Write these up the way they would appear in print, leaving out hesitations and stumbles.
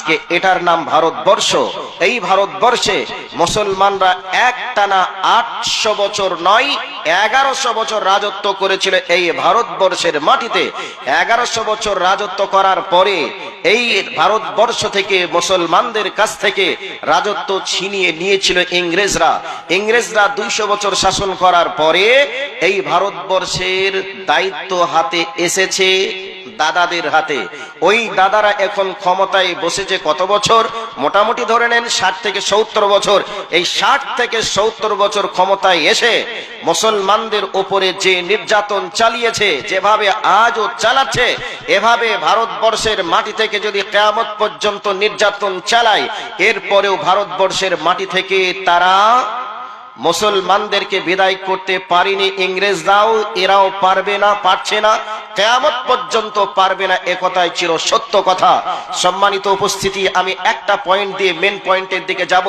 আজকে এটার নাম ভারতবর্ষ। এই ভারতবর্ষে মুসলমানরা একটানা 800 বছর নয় 1100 বছর রাজত্ব করেছিল এই ভারতবর্ষের মাটিতে। 1100 বছর রাজত্ব করার পরে এই ভারতবর্ষ থেকে মুসলমানদের কাছ থেকে রাজত্ব ছিনিয়ে নিয়েছিল ইংরেজরা। ইংরেজরা 200 বছর শাসন করার পরে এই ভারতবর্ষের দায়িত্ব হাতে এসেছে দাদাদের হাতে। ওই দাদারা এখন ক্ষমতায় বসেছে কত বছর? মোটামুটি ধরে নেন 60 থেকে 70 বছর। এই 60 থেকে 70 বছর ক্ষমতায় এসে মুসলমানদের উপরে যে নির্যাতন চালিয়েছে, যেভাবে আজও চালাচ্ছে, এভাবে ভারতবর্ষের মাটি থেকে যদি কিয়ামত পর্যন্ত নির্যাতন চালায়, এরপরেও ভারতবর্ষের মাটি থেকে তারা মুসলমানদেরকে বিদায় করতে পারেনি ইংরেজরাও, এরাও পারবে না, পারছে না, কিয়ামত পর্যন্ত পারবে না। একথাই ছিল সত্য কথা। সম্মানিত উপস্থিতি, আমি একটা পয়েন্ট দিয়ে মেন পয়েন্টের দিকে যাব।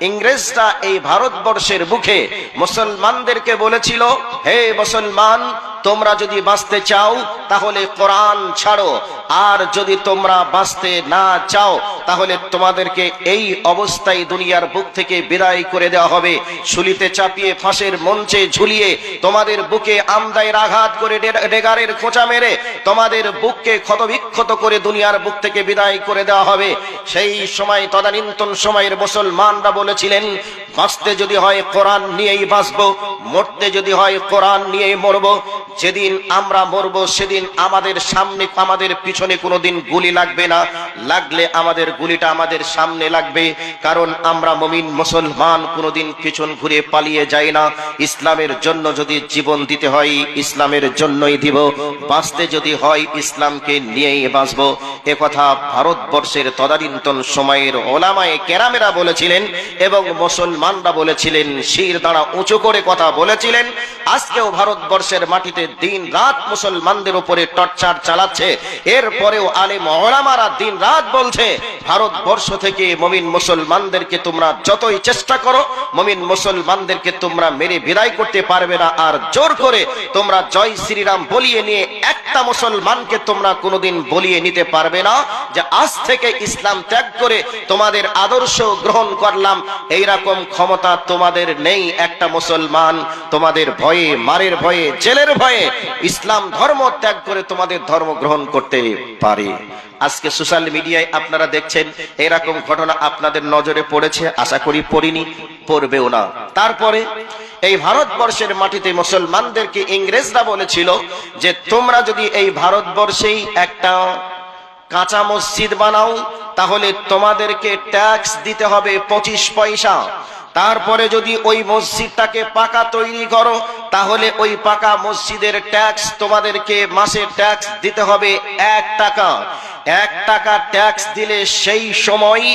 ইংরেজরা এই ভারতবর্ষের বুকে মুসলমানদেরকে বলেছিল, হে মুসলমান, তোমরা যদি বাঁচতে চাও তাহলে কোরআন ছাড়ো, আর যদি তোমরা বাঁচতে না চাও তাহলে তোমাদেরকে এই অবস্থায় দুনিয়ার বুক থেকে বিদায় করে দেওয়া হবে। শুলিতে চাপিয়ে ফাঁসের মঞ্চে ঝুলিয়ে তোমাদের বুকে আমদাইয়ের আঘাত করে ডেগারের খোঁচা মেরে তোমাদের বুককে ক্ষতবিক্ষত করে দুনিয়ার বুক থেকে বিদায় করে দেওয়া হবে। সেই সময় তদানীন্তন সময়ের মুসলমানরা বলেছিলেন, বাঁচতে যদি হয় কোরআন নিয়েই বাঁচবো, মরতে যদি হয় কোরআন নিয়েই মরবো। যেদিন আমরা মরবো সেদিন আমাদের সামনে, আমাদের পিছনে কোনোদিন গুলি লাগবে না, লাগলে আমাদের গুলিটা আমাদের সামনে লাগবে। কারণ আমরা মুমিন মুসলমান, কোনোদিন পিছন ঘুরে পালিয়ে যাই না। ইসলামের জন্য যদি জীবন দিতে হয় ইসলামের জন্যই দিব, বাঁচতে যদি হয় ইসলামকে নিয়েই বাঁচবো। একথা ভারতবর্ষের তদানীন্তন সময়ের ওলামায়ে কেরামেরা বলেছিলেন এবং মুসলমানরা বলেছিলেন, শির দাঁড়া উঁচু করে কথা বলেছিলেন। আজকেও ভারতবর্ষের মাটিতে দিন রাত মুসলমানদের উপরে টর্চার চালাচ্ছে। এরপরেও আলেম ওলামারা দিন রাত বলছে, ভারতবর্ষ থেকে মুমিন মুসলমানদেরকে তোমরা যতই চেষ্টা করো, মুমিন মুসলমানদেরকে তোমরা মেরে বিদায় করতে পারবে না। আর জোর করে তোমরা জয় শ্রীরাম বলিয়ে নিয়ে একটা মুসলমানকে তোমরা কোনোদিন বলিয়ে নিতে পারবে না যে আজ থেকে ইসলাম ত্যাগ করে তোমাদের আদর্শ গ্রহণ করলাম। এইরকম ক্ষমতা তোমাদের নেই। একটা মুসলমান তোমাদের ভয়ে, মারের ভয়ে, জেলের ভয়ে ইসলাম ধর্ম ত্যাগ করে তোমাদের ধর্ম গ্রহণ করতে পারে। আজকে সোশ্যাল মিডিয়ায় আপনারা দেখছেন এরকম ঘটনা আপনাদের নজরে পড়েছে? আশা করি পড়িনি, পড়বেও না। তারপরে এই ভারতবর্ষের মাটিতে মুসলমানদেরকে ইংরেজরা বলেছিল যে তোমরা যদি এই ভারতবর্ষেই একটা কাঁচা মসজিদ বানাও তাহলে তোমাদেরকে ট্যাক্স দিতে হবে 25 পয়সা। তারপরে যদি ওই মসজিদটাকে পাকা তৈরি করো তাহলে ওই পাকা মসজিদের ট্যাক্স তোমাদেরকে মাসে ট্যাক্স দিতে হবে 1 টাকা। 1 টাকা ট্যাক্স দিলে সেই সময়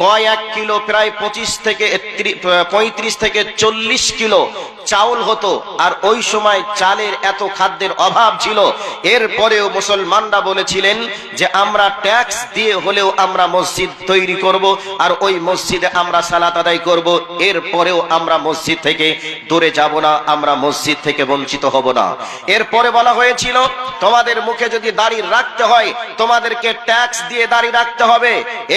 কয়েক কিলো, প্রায় 35 থেকে 40 কিলো চাউল হতো। আর ওই সময় চালের এত খাদ্যের অভাব ছিল। এরপরেও মুসলমানরা বলেছিলেন যে আমরা ট্যাক্স দিয়ে হলেও আমরা মসজিদ তৈরি করব, আর ওই মসজিদে আমরা সালাত আদায় করব। এরপরেও আমরা মসজিদ থেকে দূরে যাব না, আমরা মসজিদ থেকে বঞ্চিত হব না। এরপরে বলা হয়েছিল তোমাদের মুখে যদি দাড়ি রাখতে হয় তোমাদেরকে ট্যাক্স দিয়ে দাড়ি রাখতে হবে।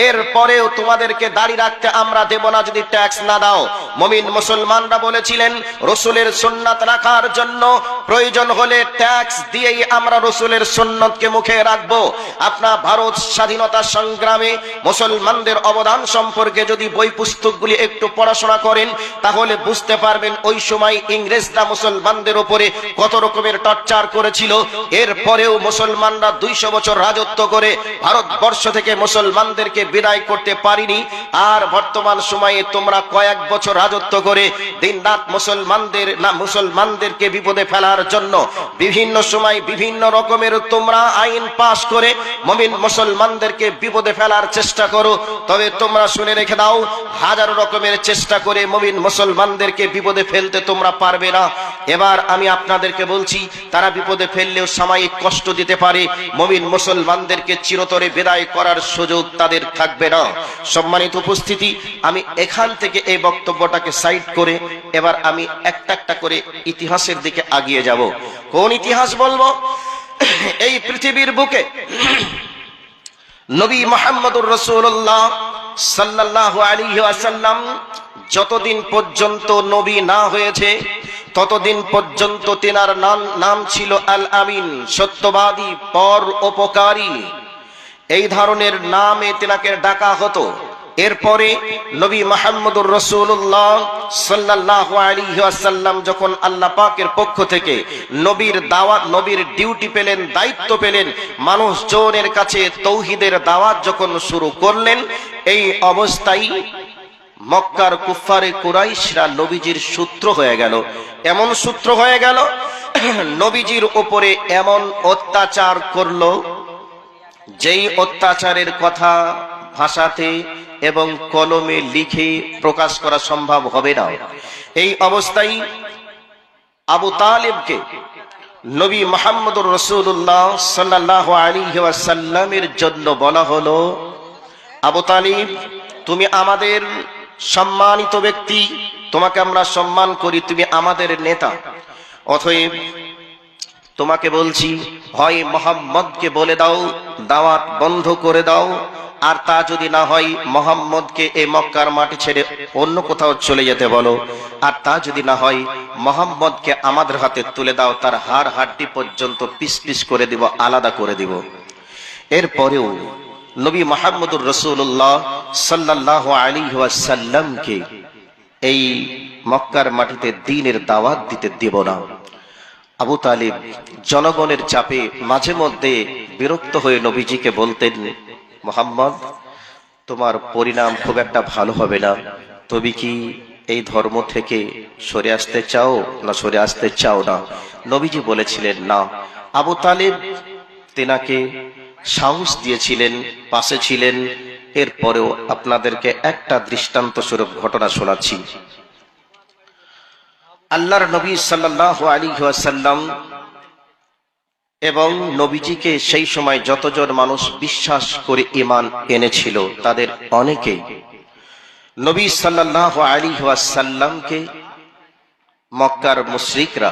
এরপরেও তোমাদেরকে দাড়ি রাখতে আমরা দেব না যদি ট্যাক্স না দাও। মুমিন মুসলমানরা বলেছিলেন রসুলের সুন্নাত রাখার জন্য প্রয়োজন হলে ট্যাক্স দিয়েই আমরা রসুলের সুন্নতকে মুখে রাখবো। আপনার ভারত স্বাধীনতা সংগ্রামে মুসলমানদের অবদান সম্পর্কে যদি বই পুস্তকগুলি একটু পড়াশোনা করেন তাহলে বুঝতে পারবেন ওই সময় ইংরেজরা মুসলমানদের উপরে কত রকমের টর্চার করেছিল। এরপরেও মুসলমানরা 200 বছর রাজত্ব করে ভারতবর্ষ থেকে মুসলমানদেরকে বিদায় করতে পারিনি। আর বর্তমান সময়ে তোমরা কয়েক বছর রাজত্ব করে দিনরাত মুসলমানদেরকে বিপদে ফেলার জন্য বিভিন্ন সময় বিভিন্ন রকমের তোমরা আইন পাশ করে মুমিন মুসলমানদেরকে বিপদে ফেলার চেষ্টা করো। তবে তোমরা শুনে রেখে দাও, হাজার রকমের চেষ্টা করে মুমিন মুসলমানদেরকে বিপদে ফেলতে তোমরা পারবে না। এবার আমি আপনাদেরকে বলছি, তারা বিপদে ফেললেও সাময়িক কষ্ট দিতে পারে, মুমিন মুসলমানদেরকে চিরতরে বিদায় করার সুযোগ তাদের থাকবে না। সম্মানিত উপস্থিতি, আমি এখান থেকে এই বক্তব্যটাকে সাইড করে এবার আমি একটা একটা করে ইতিহাসের দিকে আগিয়ে যাব। কোন ইতিহাস বলবো? এই পৃথিবীর বুকে নবী মুহাম্মদুর রাসূলুল্লাহ সাল্লাল্লাহু আলাইহি ওয়াসাল্লাম যতদিন পর্যন্ত নবী না হয়েছে ততদিন পর্যন্ত তিনার নাম ছিল আল আমিন, সত্যবাদী, পর উপকারী। এই ধরনের নামে তিনাকে ডাকা হতো। এরপরে নবী মুহাম্মদুর রাসূলুল্লাহ সাল্লাল্লাহু আলাইহি ওয়াসাল্লাম যখন আল্লাহ পাকের পক্ষ থেকে নবীর দাওয়াত, নবীর ডিউটি পেলেন, দায়িত্ব পেলেন, মানুষজনের কাছে তৌহিদের দাওয়াত যখন শুরু করলেন, এই অবস্থায় মক্কার কুফারে কুরাইশরা নবীজির সূত্র হয়ে গেল। এমন সূত্র হয়ে গেল, নবীজির উপরে এমন অত্যাচার করলো যেই অত্যাচারের কথা ভাষাতে এবং কলমে লিখে প্রকাশ করা সম্ভব হবে না। এই অবস্থায় আবু তালিবকে নবী মুহাম্মদুর রাসূলুল্লাহ সাল্লাল্লাহু আলাইহি ওয়াসাল্লামের জন্য বলা হলো, আবু তালিব, তুমি আমাদের সম্মানিত ব্যক্তি, তোমাকে আমরা সম্মান করি, তুমি আমাদের নেতা, অতএব তোমাকে বলছি, হয় মুহাম্মদকে বলে দাও দাওয়াত বন্ধ করে দাও, আর তা যদি না হয় মুহাম্মদকে এই মক্কার মাটি ছেড়ে অন্য কোথাও চলে যেতে বলো, আর তা যদি না হয় মুহাম্মদকে আমাদের হাতে তুলে দাও, তার হাড় হাড্ডি পর্যন্ত পিস পিস করে দিব, আলাদা করে দিব। এরপরেও নবী মুহাম্মদুর রাসূলুল্লাহ সাল্লাল্লাহু আলাইহি ওয়াসাল্লামকে এই মক্কার মাটিতে দ্বীনের দাওয়াত দিতে দেব না। আবু তালিব জনগণের চাপে মাঝে মধ্যে বিরক্ত হয়ে নবীজিকে বলতেন, মুহাম্মদ, তোমার পরিণাম খুব একটা ভালো হবে না, তুমি কি এই ধর্ম থেকে সরে আসতে চাও না সরে আসতে চাও না? নবীজি বলেছিলেন না। আবু তালিব তেনাকে সাহস দিয়েছিলেন, পাশে ছিলেন। এরপরেও আপনাদেরকে একটা দৃষ্টান্ত স্বরূপ ঘটনা শোনাচ্ছি। আল্লাহর নবী সাল্লাল্লাহু আলাইহি ওয়াসাল্লাম এবং নবীজিকে সেই সময় যতজন মানুষ বিশ্বাস করে ঈমান এনেছিল তাদের অনেকে নবী সাল্লাল্লাহু আলাইহি ওয়াসাল্লামকে মক্কার মুশরিকরা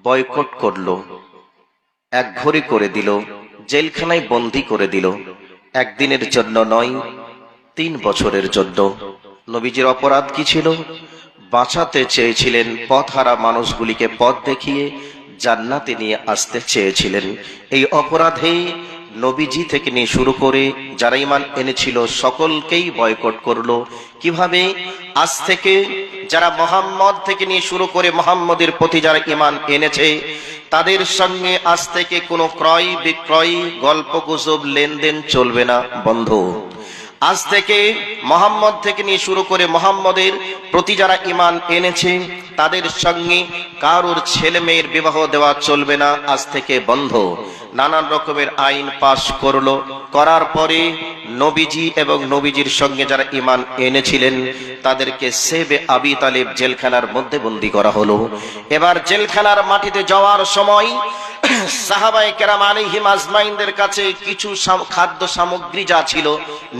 বয়কট করলো, একঘরে করে দিল, জেলখানায় বন্দী করে দিল। একদিনের জন্য নয়, 3 বছরের জন্য। নবীজির অপরাধ কি ছিল? বাঁচাতে চেয়েছিলেন, পথহারা মানুষগুলিকে পথ দেখিয়ে জান্নাতে নিয়ে আসতে চেয়েছিলেন। এই অপরাধে নবীজি থেকে নিয়ে শুরু করে যারা ঈমান এনেছিল সকলকেই বয়কট করলো। কিভাবে? আজ থেকে যারা মুহাম্মদ থেকে নিয়ে শুরু করে মুহাম্মদের প্রতি যারা ঈমান এনেছে তাদের সঙ্গে আজ থেকে কোনো ক্রয় বিক্রয়, গল্প গুজব, লেনদেন চলবে না, বন্ধ। আজ থেকে মুহাম্মদ থেকে নিয়ে শুরু করে মুহাম্মদের প্রতি যারা ঈমান এনেছে তাদের সঙ্গে কারোর ছেলে মেয়ের বিবাহ দেওয়া চলবে না, আজ থেকে বন্ধ। নানান রকমের আইন পাশ করলো। করার পরে নবীজি এবং নবীজির সঙ্গে যারা ঈমান এনেছিলেন তাদেরকে সেবে আবি তালিব জেলখানার মধ্যে বন্দী করা হলো। এবার জেলখানার মাটিতে যাওয়ার সময় সাহাবায়ে কেরাম আলাইহিম আজমাইনদের কাছে কিছু খাদ্য সামগ্রী যা ছিল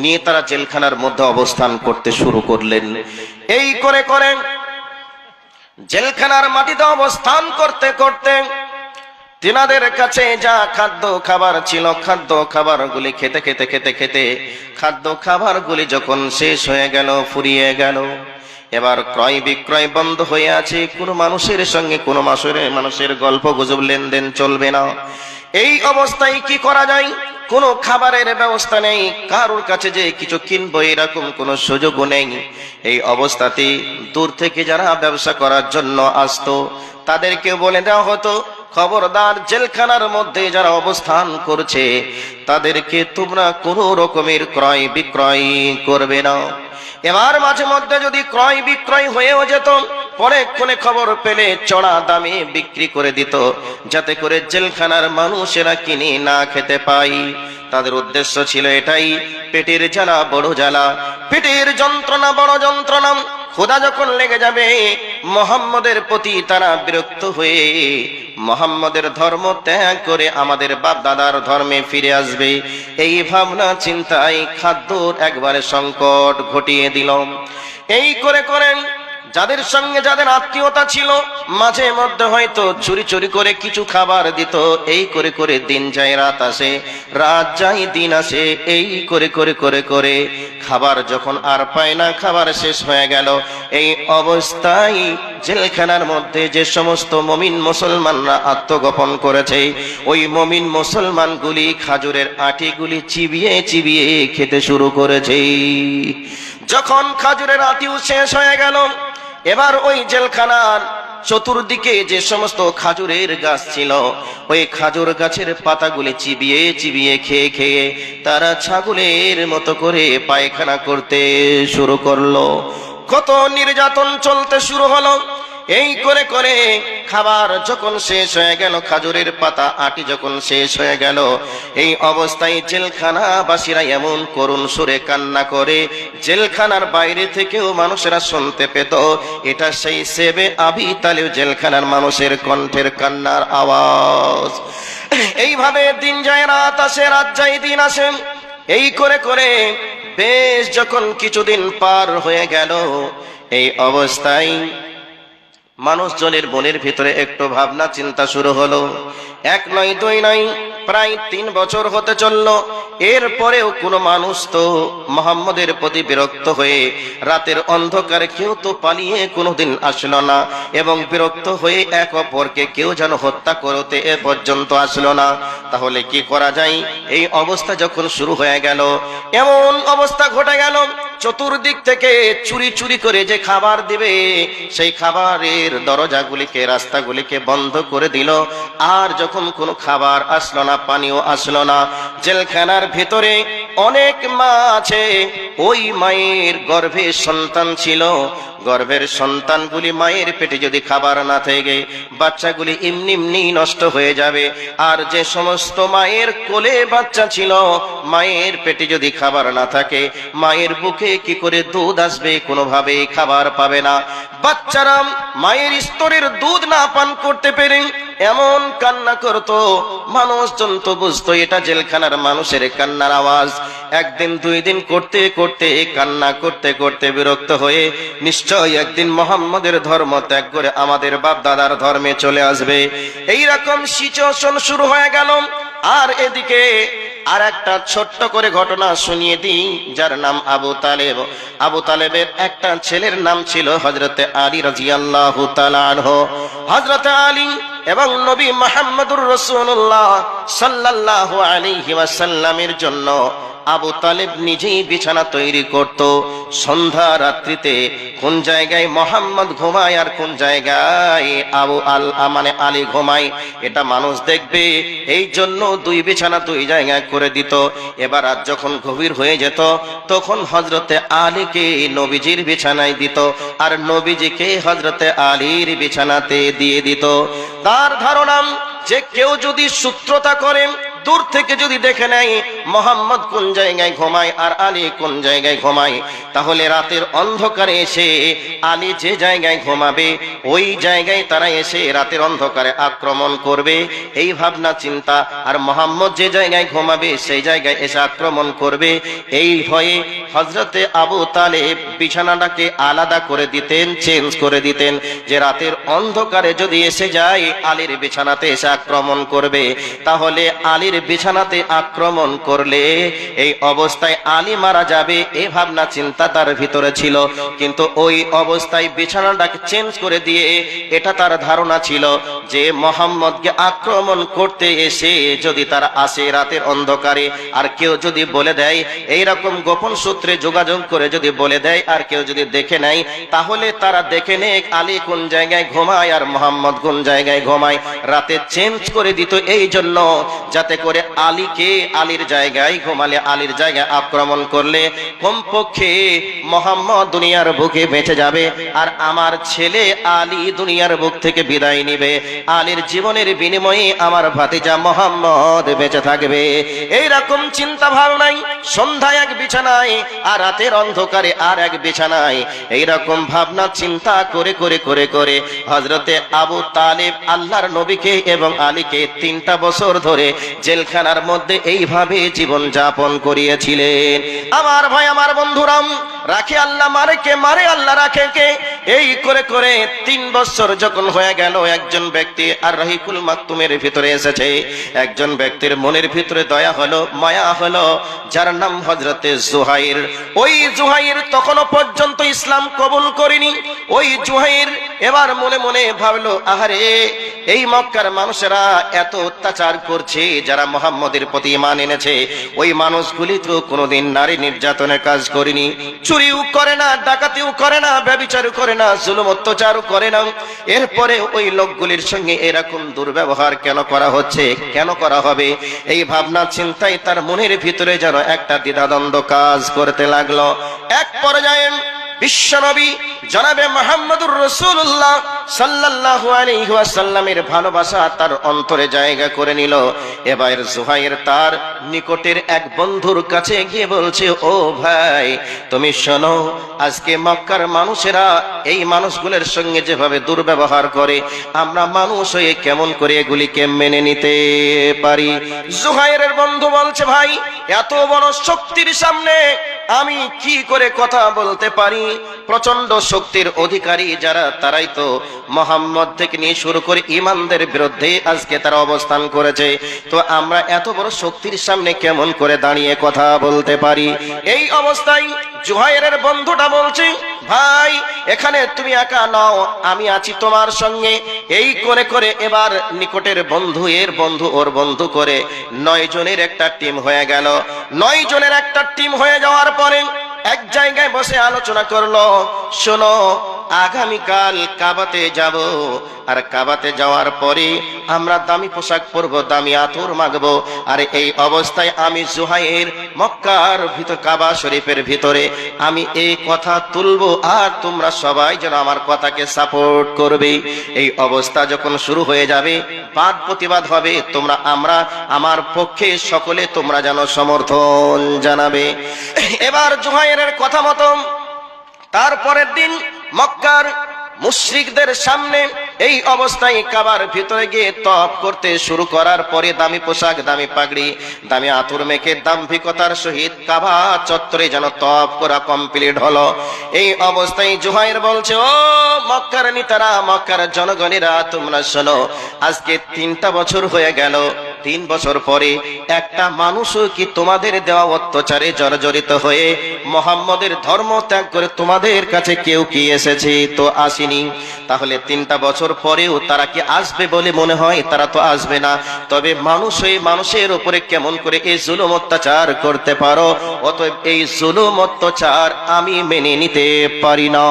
নিয়ে তারা জেলখানার মধ্যে অবস্থান করতে শুরু করলেন। এই করে করে জেলখানার মাটিতে অবস্থান করতে করতে তিনাদের কাছে যা খাদ্য খাবার ছিল, খাদ্য খাবারগুলি খেতে খেতে খেতে খেতে খাদ্য খাবারগুলি যখন শেষ হয়ে গেল, ফুরিয়ে গেল, এবার ক্রয় বিক্রয় বন্ধ হয়ে আছে। কোনো মানুষের সঙ্গে কোনো মানুষের গল্প গুজব, লেনদেন চলবে না। এই অবস্থায় কি করা যায়? কোনো খাবারের ব্যবস্থা নেই, কারোর কাছে যে কিছু কিনবো এরকম কোনো সুযোগও নেই। এই অবস্থাতে দূর থেকে যারা ব্যবসা করার জন্য আসতো তাদেরকে বলে দেওয়া হতো, খবরদার, জেলখানার মধ্যে যারা অবস্থান করছে তাদেরকে তোমরা কোনো রকমের ক্রয় বিক্রয় করবে না। এবার মাঝে মধ্যে যদি ক্রয় বিক্রয় হয়েও যেত, পরেক্ষণে খবর পেলে চড়া দামে বিক্রি করে দিত, যাতে করে জেলখানার মানুষেরা কিনে না খেতে পায়। তাদের উদ্দেশ্য ছিল এটাই, পেটের জ্বালা বড় জ্বালা, পেটের যন্ত্রণা বড় যন্ত্রণা। খোদা যখন লেগে যাবে মুহাম্মদের প্রতি তারা বিরক্ত হয়ে মুহাম্মদের ধর্ম ত্যাগ করে আমাদের বাপ দাদার ধর্মে ফিরে আসবে। এই ভাবনা চিন্তায় খাদ্যর একবারে সংকট ঘটিয়ে দিল। এই করে করে যাদের সঙ্গে যাদের আত্মীয়তা ছিল মাঝে মধ্যে হয়তো চুরি চুরি করে কিছু খাবার দিত। এই করে করে দিন যায় রাত আসে, রাত যায় দিন আসে, এই করে করে করে করে খাবার যখন আর পায় না, খাবার শেষ হয়ে গেল। এই অবস্থায় জেলখানার মধ্যে যে সমস্ত মুমিন মুসলমানরা আত্মগোপন করেছে, ওই মুমিন মুসলমানগুলি খাজুরের আটিগুলি চিবিয়ে চিবিয়ে খেতে শুরু করেছে। যখন খাজুরের আটিও শেষ হয়ে গেল, এবার ওই জেলখানার চতুর্দিকে যে সমস্ত খাজুরের গাছ ছিল, ওই খাজুর গাছের পাতাগুলি চিবিয়ে চিবিয়ে খেয়ে খেয়ে তারা ছাগলের মতো করে পায়খানা করতে শুরু করলো। কত নির্যাতন চলতে শুরু হলো। এই করে করে খাবার যখন শেষ হয়ে গেল, খাজুরের পাতা আটি যখন শেষ হয়ে গেল, এই অবস্থায় জেলখানাবাসীরা এমন করুণ সুরে কান্না করে, জেলখানার বাইরে থেকেও মানুষেরা শুনতে পেত। এটা সেই সেবে আবি তালেব জেলখানার মানুষের কণ্ঠের কান্নার আওয়াজ। এইভাবে দিন যায় রাত আসে, রাত যায় দিন আসে। এই করে করে বেশ যখন কিছুদিন পার হয়ে গেল, এই অবস্থায় মানুষজনের মনের ভিতরে একটু ভাবনা চিন্তা শুরু হলো। এক নয় দুই নয়, প্রায় 3 বছর হতে চলল। এরপরেও কোনো মানুষ তো মুহাম্মদের প্রতি বিরক্ত হয়ে রাতের অন্ধকারে কেউ তো পালিয়ে কোনোদিন আসলো না, এবং বিরক্ত হয়ে এক অপরকে কেউ যেন হত্যা করতে এ পর্যন্ত আসলো না। তাহলে কি করা যায়? এই অবস্থা যখন শুরু হয়ে গেল, এমন অবস্থা ঘটে গেল, চতুর্দিক থেকে চুরি চুরি করে যে খাবার দিবে, সেই খাবারের দরজাগুলিকে রাস্তাগুলিকে বন্ধ করে দিল। আর যখন কোনো খাবার আসলো না, পানিও আসলো না, জেলখানার ভিতরে অনেক মা আছে, ওই মায়ের গর্ভে সন্তান ছিল, গর্ভের সন্তানগুলি মায়ের পেটে যদি খাবার না থাকে, বাচ্চাগুলি এমনি এমনি নষ্ট হয়ে যাবে। আর যে সমস্ত মায়ের কোলে বাচ্চা ছিল, মায়ের পেটে যদি খাবার না থাকে, মায়ের বুকে কি করে দুধ আসবে? কোনোভাবেই খাবার পাবে না। বাচ্চারা মায়ের স্তরের দুধ না পান করতে পেরে এমন কান্না করতো, মানুষজন তো বুঝতো এটা জেলখানার মানুষের কান্নার আওয়াজ। একদিন দুই দিন করতে করতে কান্না করতে করতে বিরক্ত হয়ে নিশ্চয় একদিন মুহাম্মদের ধর্ম ত্যাগ করে আমাদের বাপ দাদার ধর্মে চলে আসবে। এইরকম সিচুয়েশন শুরু হয়ে গেল। আর এদিকে আর একটা ছোট্ট করে ঘটনা শুনিয়ে দিই, যার নাম আবু তালেব। আবু তালেবের একটা ছেলের নাম ছিল হযরতে আলী রাদিয়াল্লাহু তাআলা আনহু। হযরতে আলী এবং নবী মুহাম্মদুর রাসূলুল্লাহ সাল্লাল্লাহু আলাইহি ওয়াসাল্লামের জন্য আবু তালেব নিজেই বিছানা তৈরি করত। সন্ধ্যা রাত্রিতে কোন জায়গায় মোহাম্মদ ঘুমায় আর কোন জায়গায় আলী ঘুমায়, এটা মানুষ দেখবে, এই জন্য দুই বিছানা দুই জায়গায় করে দিত। এবার রাত যখন গভীর হয়ে যেত, তখন হযরতে আলীকে নবীজির বিছানায় দিত, আর নবীজিকে হযরতে আলীর বিছানাতে দিয়ে দিত। তার ধারণা যে কেউ যদি সূত্রতা করে, দূর থেকে যদি দেখে নেয় মোহাম্মদ কোন জায়গায় ঘুমায় আর আলী কোন জায়গায় ঘুমায়, তাহলে রাতের অন্ধকারে এসে আলী যে জায়গায় ঘুমাবে ওই জায়গায় তারা এসে রাতের অন্ধকারে আক্রমণ করবে, এই ভাবনা চিন্তা। আর মোহাম্মদ যে জায়গায় ঘুমাবে সেই জায়গায় এসে আক্রমণ করবে, এই ভয়ে হযরতে আবু তালেব বিছানাটাকে আলাদা করে দিতেন, চেঞ্জ করে দিতেন, যে রাতের অন্ধকারে যদি এসে যায় আলীর বিছানাতে এসে আক্রমণ করবে, তাহলে আলীর বিছানাতে আক্রমণ করলে এই অবস্থায় আলী মারা যাবে, এই ভাবনা চিন্তা তার ভিতরে ছিল। কিন্তু ওই অবস্থায় বিছানাটাকে চেঞ্জ করে দিয়ে এটা তার ধারণা ছিল যে মুহাম্মদকে আক্রমণ করতে এসে যদি তারা আসে রাতের অন্ধকারে, আর কেউ যদি বলে দেয়, এই রকম গোপন সূত্রে যোগাযোগ করে যদি বলে দেয় আর কেউ যদি দেখে নেয়, তাহলে তারা দেখে নেয় আলী কোন জায়গায় ঘুমায় আর মুহাম্মদ কোন জায়গায় ঘুমায়, রাতে চেঞ্জ করে দিত। এই জন্য যাতে করে আলীকে আলীর জায়গায় ঘুমালে, আলীর জায়গায় আক্রমণ করলে কমপক্ষে মুহাম্মদ দুনিয়ার বুকে বেঁচে যাবে, আর আমার ছেলে আলী দুনিয়ার বুক থেকে বিদায় নিবে, আলীর জীবনের বিনিময়ে আমার ভাতিজা মুহাম্মদ বেঁচে থাকবে। এই রকম চিন্তা ভাবনায় সন্ধ্যায় এক বিছানায় আর রাতের অন্ধকারে আর এক বিছানায়, এই রকম ভাবনা চিন্তা করে করে করে করে হযরতে আবু তালেব আল্লাহর নবীকে এবং আলীকে 3টা বছর ধরে জেলখানার মধ্যে এইভাবে জীবন যাপন করিয়েছিলেন। আমার ভাই, আমার বন্ধুরাম, রাখে আল্লাহ, মারে কে? মারে আল্লাহ, রাখে কে? এই করে করে 3 বছর যখন হয়ে গেল, একজন ব্যক্তি আর রহিকুল মাকতুমের ভিতরে এসেছে। একজন ব্যক্তির মনের ভিতরে দয়া হলো, মায়া হলো, যার নাম হযরতে জুহাইর। ওই জুহাইর তখনও পর্যন্ত ইসলাম কবুল করেনি। ওই জুহাইর এবার মনে মনে ভাবলো, আহারে, এই মক্কার মানুষেরা এত অত্যাচার করছে, যারা মুহাম্মদের প্রতি ঈমান এনেছে, ওই মানুষগুলি তো কোনোদিন নারী নির্যাতনের কাজ করেনি, চুরিও করে না, ডাকাতিও করে না, ব্যভিচারও করে না, জুলুম অত্যাচারও করে না। এরপরে ওই লোকগুলির সঙ্গে এরকম দুর্ব্যবহার কেন করা হচ্ছে, কেন করা হবে? এই ভাবনা চিন্তায় তার মনের ভিতরে যেন একটা দ্বিধাদ্বন্দ্ব কাজ করতে লাগলো। এক পর্যায়ে বিশ্বনবী জনাবে মুহাম্মদুর রাসূলুল্লাহ সাল্লাল্লাহু আলাইহি ওয়াসাল্লামের ভালোবাসা তার অন্তরে জায়গা করে নিল। এবার জুহাইর তার নিকটের এক বন্ধুর কাছে গিয়ে বলছে, ও ভাই, তুমি শোনো, আজকে মক্কার মানুষেরা এই মানুষগুলোর সঙ্গে যেভাবে দুর্ব্যবহার করে, আমরা মানুষ হয়ে কেমন করে এগুলিকে মেনে নিতে পারি? জুহাইরের বন্ধু বলছে, ভাই, এত বড় শক্তির সামনে আমি কি করে কথা বলতে পারি? প্রচন্ড শক্তির অধিকারী যারা, তারাই তো মুহাম্মদ থেকে নিয়ে শুরু করে ঈমানদের বিরুদ্ধে আজকে তারা অবস্থান করেছে। তো আমরা এত বড় শক্তির সামনে কেমন করে দাঁড়িয়ে কথা বলতে পারি? এই অবস্থায় জুহাইরের বন্ধুটা বলছে, ভাই, এখানে তুমি একা নাও, আমি আছি তোমার সঙ্গে। এই করে করে এবার নিকটের বন্ধু এর বন্ধু ওর বন্ধু করে 9 জনের একটা টিম হয়ে গেল। 9 জনের একটা টিম হয়ে যাওয়ার পরে এক জায়গায় বসে আলোচনা করলো, শোনো, আগামীকাল কাবাতে যাব, আর কাবাতে যাওয়ার পরে আমরা দামি পোশাক পরবো, দামি আতর মাগবো। আর এই অবস্থায় আমি জুহাইর মক্কার ভিতর, কাবা শরীফের ভিতরে আমি এই কথা তুলবো, আর তোমরা সবাই যেন আমার কথাকে সাপোর্ট করবে। এই অবস্থা যখন শুরু হয়ে যাবে, বাদ প্রতিবাদ হবে, তোমরা আমরা আমার পক্ষে সকলে তোমরা যেন সমর্থন জানাবে। এবার জুহাইরের কথা মতো তারপরের দিন মক্কার মুশরিকদের সামনে এই অবস্থায় কাবার ভিতরে গিয়ে তওয়াফ করতে শুরু করার পরে দামি পোশাক, দামি পাগড়ি, দামি আতর মেখে দাম্ভিকতার সহিত কাবা চত্বরে যেন তওয়াফ করা কমপ্লিট হলো। এই অবস্থায় জুহাইর বলছে, ও মক্কার নেতারা, মক্কার জনগণেরা, তোমরা শোনো, আজকে 3টা বছর হয়ে গেল। 3 বছর পরে একটা মানুষও কি তোমাদের দেওয়া অত্যাচারে জর্জরিত হয়ে মুহাম্মদের ধর্ম ত্যাগ করে তোমাদের কাছে কেউ কি এসেছে? তো আসেনি। তাহলে 3টা বছর পরেও তারা কি আসবে বলে মনে হয়? তারা তো আসবে না। তবে মানুষ হয়ে মানুষের উপরে কেমন করে এই জুলুম অত্যাচার করতে পারো? অতএব এই জুলুম অত্যাচার আমি মেনে নিতে পারি না।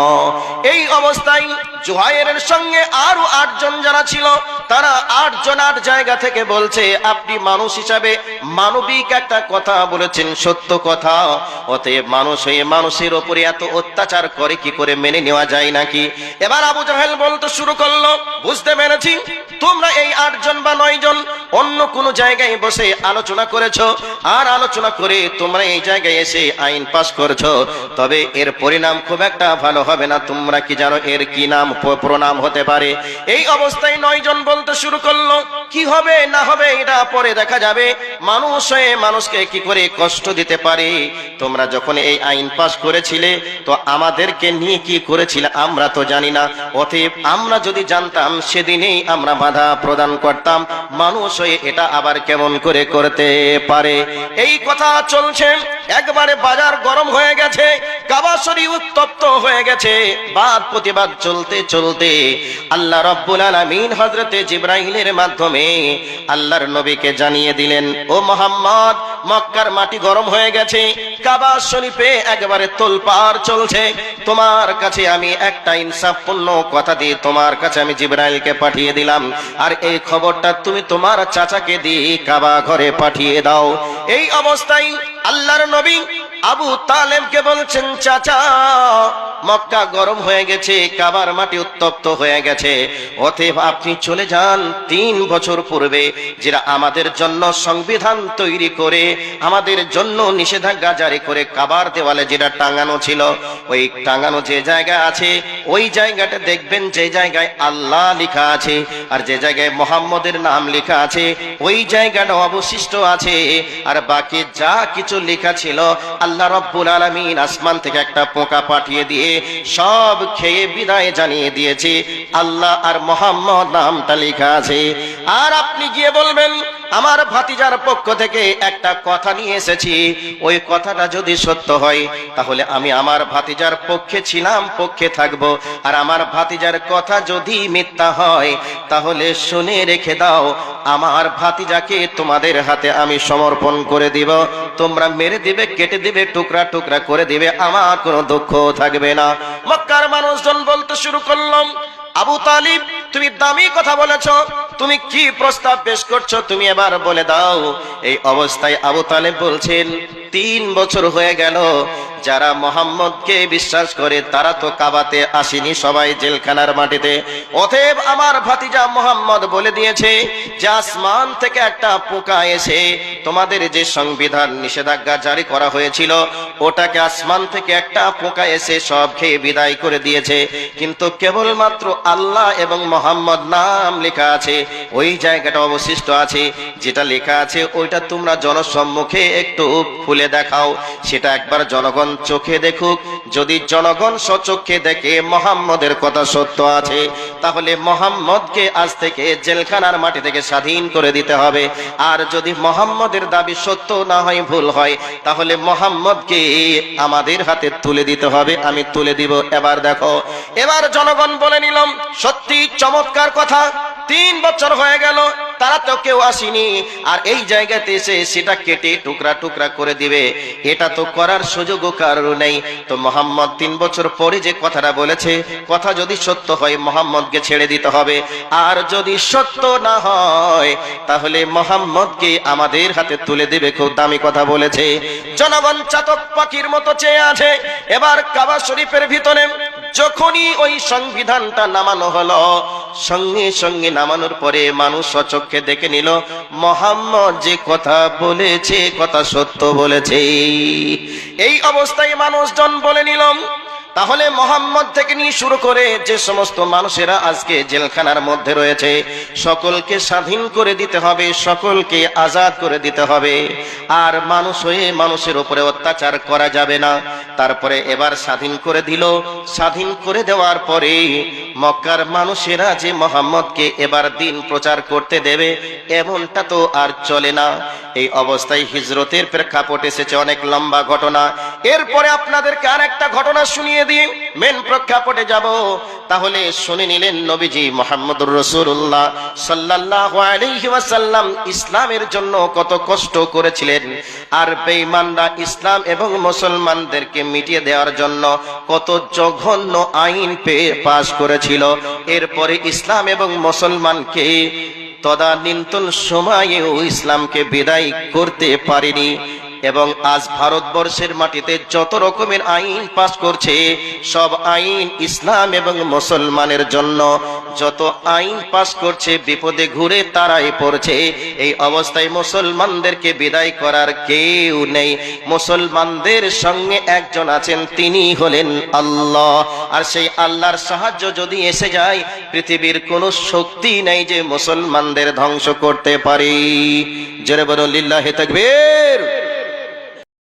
এই অবস্থায় জুহাইরের সঙ্গে আরো 8 জন যারা ছিল, তারা 8 জন 8 জায়গা থেকে বলছে, আপনি মানুষ হিসাবে মানবিক একটা কথা বলেছেন, সত্য কথা। অতএব মানুষ হয়ে মানুষের উপরে এত অত্যাচার করে কি করে মেনে নেওয়া যায় নাকি? এবার আবু জাহেল বলতে শুরু করলো, বুঝতে পেরেছি, তোমরা এই 8 জন বা 9 জন অন্য কোন জায়গায় বসে আলোচনা করেছো, আর আলোচনা করে তোমরা এই জায়গায় এসে আইন পাস করছো। তবে এর পরিণাম খুব একটা ভালো হবে না। তোমরা কি জানো এর কি নাম প্রণাম হতে পারে? এই অবস্থায় 9 জন বলতে শুরু করলো, কি হবে না হবে এটা পরে দেখা যাবে, মানুষ হয়ে মানুষকে কি করে কষ্ট দিতে পারে? তোমরা যখন এই আইন পাস করেছিলে, তো আমাদেরকে নিয়ে কি করেছিলে আমরা তো জানি না। অতএব আমরা যদি জানতাম, সেদিনেই আমরা বাধা প্রদান করতাম। মানুষ হয়ে এটা আবার কেমন করে করতে পারে? এই কথা চলছে, একবারে বাজার গরম হয়ে গেছে, কাবা শরীফ উত্তপ্ত হয়ে গেছে। বাদ প্রতিবাদ চলতে চলতে আল্লাহ রাব্বুল আলামিন হযরতে জিবরাইলের মাধ্যমে আল্লাহর নবীকে জানিয়ে দিলেন, ও মুহাম্মদ, মক্কার মাটি গরম হয়ে গেছে, কাবা শরীফে একেবারে তোলপাড় চলছে। তোমার কাছে আমি একটা ইনসাফপূর্ণ কথা দিয়ে তোমার কাছে আমি জিবরাইলকে পাঠিয়ে দিলাম, আর এই খবরটা তুমি তোমার চাচাকে দিয়ে কাবা ঘরে পাঠিয়ে দাও। এই অবস্থায় আল্লাহর নবী আবু তালেবকে বলছেন, চাচা, মক্কা গরম হয়ে গেছে, কাবার মাটি উত্তপ্ত হয়ে গেছে। অতএব আপনি চলে যান 3 বছর পূর্বে, যারা আমাদের জন্য সংবিধান তৈরি করে আমাদের জন্য নিষেধাজ্ঞা জারি করে কাবার দেওয়ালে যেটা টাঙানো ছিল, ওই টাঙানো যে জায়গা আছে ওই জায়গাটা দেখবেন যে জায়গায় আল্লাহ লেখা আছে আর যে জায়গায় মুহাম্মদের নাম লেখা আছে ওই জায়গাটা অবশিষ্ট আছে। আর বাকি যা কিছু লেখা ছিল আল্লাহ রাব্বুল আলামিন আসমান থেকে একটা পোকা পাঠিয়ে দিয়ে সব খেয়ে বিদায় জানিয়ে দিয়েছে আল্লাহ আর মুহাম্মদ নামটা লেখা আছে। আর আপনি গিয়ে বলবেন আমার ভাতিজার পক্ষ থেকে একটা কথা নিয়ে এসেছি, ওই কথাটা যদি সত্য হয় তাহলে আমি আমার ভাতিজার পক্ষে ছিলাম, পক্ষে থাকব। আর আমার ভাতিজার কথা যদি মিথ্যা হয় তাহলে শুনে রেখে দাও, আমার ভাতিজাকে তোমাদের হাতে আমি সমর্পণ করে দিব। তোমরা মেরে দিবে, কেটে দিবে, টুকরা টুকরা করে দিবে, আমার কোনো দুঃখ থাকবে না। মক্কার মানুষজন বলতে শুরু করলাম, আবু তালিব তুমি দামি কথা বলেছ, তুমি কি প্রস্তাব পেশ করছো তুমি এবার বলে দাও। এই অবস্থায় আবু তালেব বলছেন 3 বছর হয়ে গেল, যারা মুহাম্মদকে বিশ্বাস করে তারা তো কাবাতে আসেনি, সবাই জেলখানার মাটিতে। অতএব আমার ভাতিজা মুহাম্মদ বলে দিয়েছে যে আসমান থেকে একটা পোকা এসে তোমাদের যে সংবিধান নিষেধাজ্ঞা জারি করা হয়েছিল ওটাকে আসমান থেকে একটা পোকা এসে সব খেয়ে বিদায় করে দিয়েছে, কিন্তু কেবলমাত্র আল্লাহ এবং মুহাম্মদ নাম লেখা আছে ওই জায়গাটা অবশিষ্ট আছে। যেটা লেখা আছে ওইটা তোমরা জনসম্মুখে একটু খুলে দেখাও, সেটা একবার জনগণ চোখে দেখুক। যদি জনগণ সচক্ষে দেখে মুহাম্মদের কথা সত্য আছে তাহলে মুহাম্মদকে আজ থেকে জেলখানার মাটি থেকে স্বাধীন করে দিতে হবে। আর যদি মুহাম্মদের দাবি সত্য না হয়, ভুল হয়, তাহলে মুহাম্মদকে আমাদের হাতে তুলে দিতে হবে। আমি তুলে দিব। এবার দেখো, এবার জনগণ বলে নিলাম সত্যি চমৎকার কথা, 3 বছর হয়ে গেল তারা তো কেউ আসেনি, আর এই জায়গাতে এসে সেটা কেটে টুকরা টুকরা করে দিবে, এটা তো করার সুযোগও কারো নেই। তো মুহাম্মদ 3 বছর পরে যে কথাটা বলেছে, কথা যদি সত্য হয় মুহাম্মদকে ছেড়ে দিতে হবে, আর যদি সত্য না হয় তাহলে মুহাম্মদকে আমাদের হাতে তুলে দিবে। খুব দামি কথা বলেছে। জনগণ চাতক পাখির মতো চেয়ে আছে। এবার কাবা শরীফের ভিতরে যখনই ওই সংবিধানটা নামানো হলো, সঙ্গে সঙ্গে নামানোর পরে মানুষ সচক্ষে দেখে নিল মুহাম্মদ যে কথা বলেছে কথা সত্য বলেছে। এই অবস্থায় মানুষজন বলে নিলাম তাহলে মুহাম্মদ থেকে নিয়ে শুরু করে যে সমস্ত মানুষেরা আজকে জেলখানার মধ্যে রয়েছে সকলকে স্বাধীন করে দিতে হবে, সকলকে আজাদ করে দিতে হবে, আর মানুষ হয়ে মানুষের উপরে অত্যাচার করা যাবে না। তারপরে এবার স্বাধীন করে দিল। স্বাধীন করে দেওয়ার পরে মক্কার মানুষেরা যে মুহাম্মদকে এবার দিন প্রচার করতে দেবে এমনটা তো আর চলে না। এই অবস্থায় হিজরতের প্রেক্ষাপট এসেছে, অনেক লম্বা ঘটনা। এরপরে আপনাদেরকে আর একটা ঘটনা শুনিয়ে দিই, মেন প্রেক্ষাপটে যাব। তাহলে শুনে নিলেন নবীজি মুহাম্মদুর রাসূলুল্লাহ সাল্লাল্লাহু আলাইহি ওয়াসাল্লাম ইসলামের জন্য কত কষ্ট করেছিলেন, আর বেঈমানরা ইসলাম এবং মুসলমানদেরকে মিটিয়ে দেওয়ার জন্য কত জঘন্য আইন পাশ করেছিল। এরপরে ইসলাম এবং মুসলমানকে তদানীন্তন সময়েও ইসলামকে বিদায় করতে পারেনি। এবং আজ ভারতবর্ষের মাটিতে যত রকমের আইন পাস করছে সব আইন ইসলাম এবং মুসলমানের জন্য। যত আইন পাস করছে বিপদে ঘুরে তারাই পড়ছে। এই অবস্থায় মুসলমানদেরকে বিদায় করার কেউ নেই। মুসলমানদের সঙ্গে একজন আছেন, তিনি হলেন আল্লাহ। আর সেই আল্লাহর সাহায্য যদি এসে যায় পৃথিবীর কোনো শক্তি নেই যে মুসলমানদের ধ্বংস করতে পারে। জোরে বলুন লিল্লাহি তাকবীর।